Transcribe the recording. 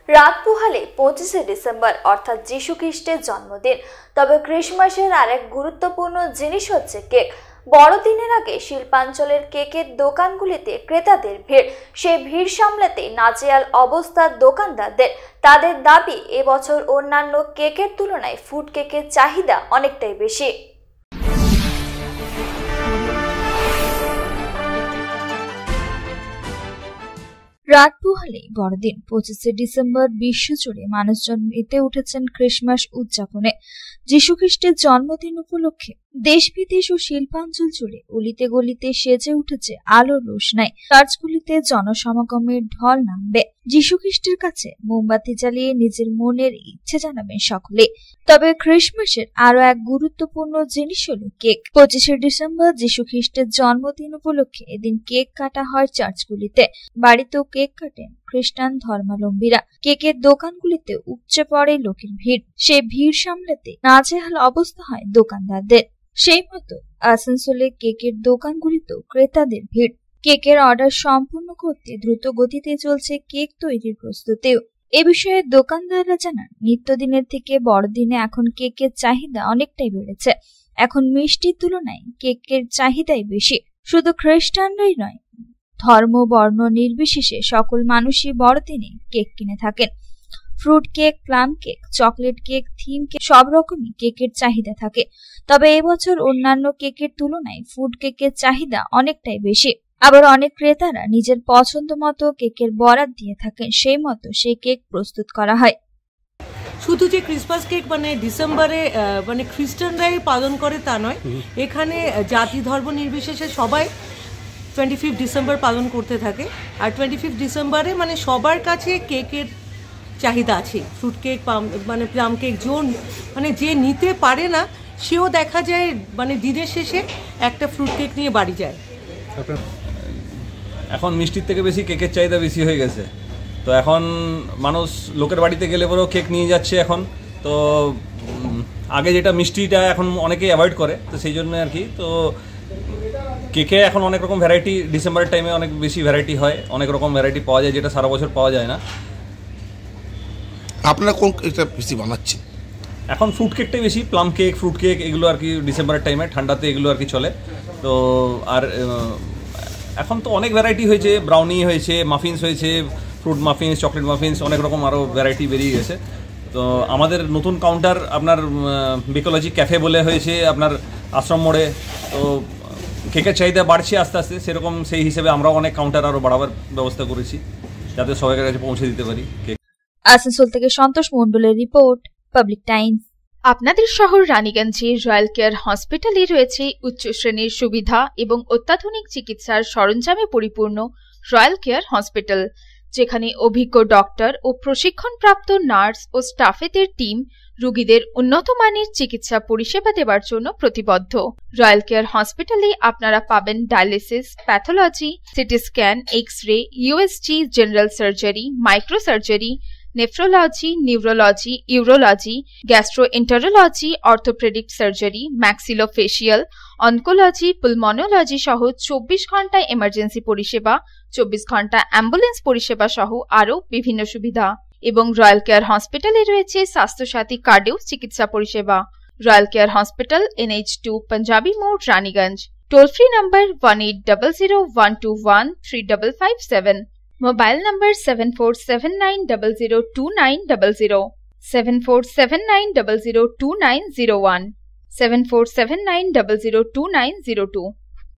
রাত পোহালে 25শে ডিসেম্বর অর্থাৎ যীশু খ্রিস্টের জন্মদিন। তবে ক্রিসমাসের আরেক গুরুত্বপূর্ণ জিনিস হচ্ছে কেক। বড়দিনের আগে শিল্পাঞ্চলের কেকের দোকানগুলিতে ক্রেতাদের ভিড়। সেই ভিড় সামলাতে নাজেহাল অবস্থার দোকানদারদের। তাদের দাবি, এবছর অন্যান্য কেকের তুলনায় ফুড কেকের চাহিদা অনেকটাই বেশি। রাত পোহালে বড়দিন 25শে ডিসেম্বর বিশ্বজুড়ে মানুষজন মেতে উঠেছেন ক্রিসমাস উদযাপনে। যীশু খ্রিস্টের জন্মদিন উপলক্ষে দেশ বিদেশ ও শিল্পাঞ্চল জুড়ে অলিতে গলিতে সেজে উঠেছে আলোর রোশনায়। চার্চগুলিতে জনসমাগমের ঢল নামবে। যীশু খ্রিস্টের কাছে মোমবাতি জ্বালিয়ে নিজের মনের ইচ্ছে জানাবেন সকলে। তবে ক্রিসমাসের আরো এক গুরুত্বপূর্ণ জিনিস হলো কেক। 25শে ডিসেম্বর যীশু খ্রিস্টের জন্মদিন উপলক্ষে এদিন কেক কাটা হয় চার্চগুলিতে। বাড়িতেও কেক কাটেন খ্রিস্টান ধর্মাবলম্বীরা। কেকের দোকানগুলিতে উপচে পড়ে লোকের ভিড়। সেই ভিড় সামলাতে নাজেহাল অবস্থা হয় দোকানদারদের। সেই মতো আসানসোলে কেকের দোকানগুলিতেও ক্রেতাদের ভিড়। কেকের অর্ডার সম্পূর্ণ করতে দ্রুত গতিতে চলছে কেক তৈরির প্রস্তুতিও। এ বিষয়ে দোকানদাররা জানান, নিত্যদিনের থেকে বড়দিনে এখন কেকের চাহিদা অনেকটাই বেড়েছে। এখন মিষ্টির তুলনায় কেকের চাহিদাই বেশি। শুধু খ্রিস্টানরাই নয়, ধর্ম বর্ণ নির্বিশেষে সকল মানুষই বড়দিনে কেক কিনে থাকেন। Fruit cake, plum cake, chocolate cake, theme cake, সব রকমই কেকের চাহিদা থাকে। তবে এবছর অন্যান্য কেকের তুলনায় ফুড কেকের চাহিদা অনেকটাই বেশি। আবার অনেক ক্রেতারা নিজের পছন্দ মতো কেকের বরাত দিয়ে থাকেন। সেই মতো সেই কেক প্রস্তুত করা হয়। শুধু যে ক্রিসমাস কেক ডিসেম্বরে খ্রিস্টানরাই পালন করে তা নয়, এখানে জাতি ধর্ম নির্বিশেষে সবাই 25 ডিসেম্বর পালন করতে থাকে। আর 25 ডিসেম্বরে সবার কাছে কেকের চাহিদা আছে। ফ্রুট কেক, প্লাম কেক, যে নিতে পারে না সেও দেখা যায় দিনের শেষে একটা ফ্রুট কেক নিয়ে বাড়ি যায়। এখন মিষ্টির থেকে বেশি কেকের চাহিদা বেশি হয়ে গেছে। তো এখন মানুষ লোকের বাড়িতে গেলে পরেও কেক নিয়ে যাচ্ছে এখন। তো আগে যেটা মিষ্টিটা এখন অনেকেই অ্যাভয়েড করে, তো সেই জন্য আর কি। তো কেকে এখন অনেক রকম ভ্যারাইটি, ডিসেম্বরের টাইমে অনেক বেশি ভ্যারাইটি হয়, অনেক রকম ভ্যারাইটি পাওয়া যায় যেটা সারা বছর পাওয়া যায় না। আপনারা কোন কেকটা বেশি বানাচ্ছেন? এখন ফ্রুট কেকটাই বেশি, প্লাম কেক, ফ্রুট কেক এগুলো আর কি ডিসেম্বরের টাইমে, ঠান্ডাতে এগুলো আর কি চলে। তো আর এখন তো অনেক ভ্যারাইটি হয়েছে, ব্রাউনি হয়েছে, মাফিনস হয়েছে, ফ্রুট মাফিনস, চকলেট মাফিনস, অনেক রকম আরও ভ্যারাইটি বেরিয়ে গেছে। তো আমাদের নতুন কাউন্টার আপনার বিকোলজি ক্যাফে বলে হয়েছে আপনার আশ্রম মোড়ে। তো কেকের চাহিদা বাড়ছে আস্তে আস্তে, সেরকম সেই হিসেবে আমরাও অনেক কাউন্টার আরও বাড়াবার ব্যবস্থা করেছি যাতে সবাই কাছে পৌঁছে দিতে পারি কেক। আসানসোল থেকে সন্তোষ মণ্ডলের রিপোর্ট, পাবলিক টাইমস। আপনাদের শহর রানীগঞ্জে রয়্যাল কেয়ার হসপিটালে রয়েছে উচ্চ শ্রেণীর সুবিধা এবং অত্যাধুনিক চিকিৎসার সরঞ্জামে পরিপূর্ণ রয়্যাল কেয়ার হসপিটাল, যেখানে অভিজ্ঞ ডক্টর ও প্রশিক্ষণপ্রাপ্ত নার্স ও স্টাফেদের টিম রোগীদের উন্নত মানের চিকিৎসা পরিষেবা দেওয়ার জন্য প্রতিবদ্ধ। রয়্যাল কেয়ার হসপিটালে আপনারা পাবেন dialysis, pathology, CT scan, x ray, USG, general surgery, micro surgery, nephrology, neurology, urology, gastroenterology, orthopaedic surgery, maxillofacial, oncology, pulmonology সহ 24 ঘন্টা এমার্জেন্সি পরিষেবা, 24 ঘন্টা অ্যাম্বুলেন্স পরিষেবা সহ আরও বিভিন্ন সুবিধা। এবং রয়্যাল কেয়ার হসপিটালে রয়েছে স্বাস্থ্যসাথী কার্ডেও চিকিৎসা পরিষেবা। Royal care hospital, NH2 panjabi মোড়, Raniganj. Toll free number 180012213557। Mobile number 7479002900, 7479002901, 7479002902।